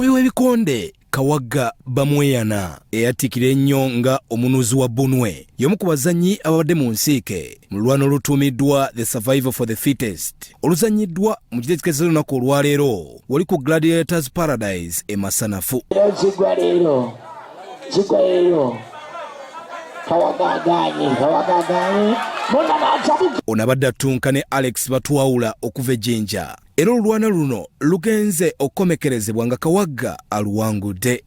Omukubi w'ebikonde Kawagga bamweyana eyatikira ennyo nga omunuzi wa Bunwe y'omu ku bazannyi ababadde mu nsiike mu lulwana olutuumiddwa The Survival for the Fittest oluzannyiddwa mu kiteekerezo lunaku olwaleero wali ku Gladiators Paradise e Masanafu. Ono abadde attunka ne Alex Batwawula okuva Ejjinja. Era olulwana luno lugenze okukomekerezebwa nga Kawagga aluwangudde.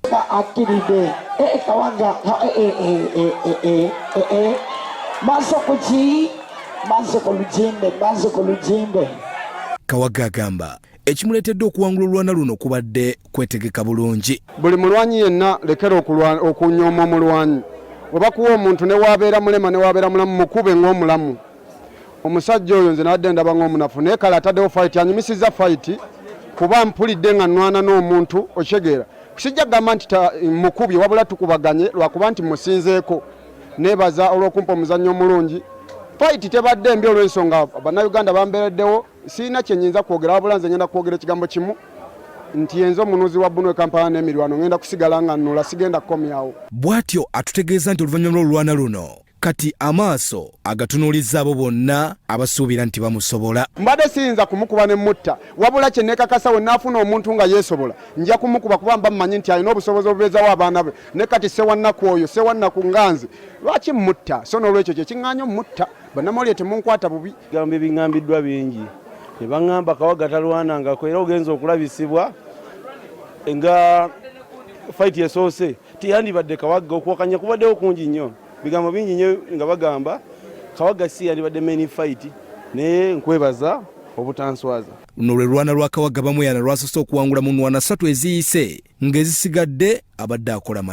Kawagga agamba ekimuleetedde okuwangula olulwana luno kubadde kwetegeka bulungi. Buli mulwanyi yenna lekera okunyooma omulwanyi. Oba kuwa omuntu ne wabeera mulema ne wabeera mulamu mukube ng'omulamu. Omusajja oyo nze nadde ndaba ng'omunafu naye kale ataddewo fight anyumisiza fight kuba mpulidde nga nnwana n'omuntu okyegeera. Sijja kugamba nti mukubi wabula tukubaganye lwakuba nti musinzeeko neebaza olw'okumpa omuzannyo omulungi. Fight tebadde mbi olw'ensonga bannayuganda bambeereddewo sirina kye nnyinza kwogera wabula nze ngenda kwogera ekigambo kimu nti yenze omunuzi wa Bunwe Kampala n'emirwano ngenda kusigala nga nnula sigenda kukomyawo. Bw'atyo atutegeeza nti oluvannyuma lw'olulwana luno kati amaaso agatunuulizza abo bonna abasuubira nti bamusobola. Mbadde siyinza kumukuba ne mutta wabula kye neekakasa we naafuna omuntu nga yeesobola nja kumukuba kuba mba mmanyi nti alina obusobozi obubeezawo abaana be ne kati sewannaku oyo sewannaku nganze lwaki mutta so n'olwekyo kye kiŋŋaanya omutta bannamawulire temunkwata bubi. Gambo ebiŋŋambiddwa bingi ne baŋŋamba Kawagga talwanangako era ogenza okulabisibwa nga fight esoose tiyandibadde Kawagga okuwakanya kubaddewo kungi nnyo bigambo bingi nnyo nga bagamba Kawagga si yandibadde main fight naye nkwebaza obutanswaza. Luno lwe lwana lwa Kawagga bamweyana lwasoose okuwangula mu nnwana 3 eziyise ng'ezisigadde abadde akola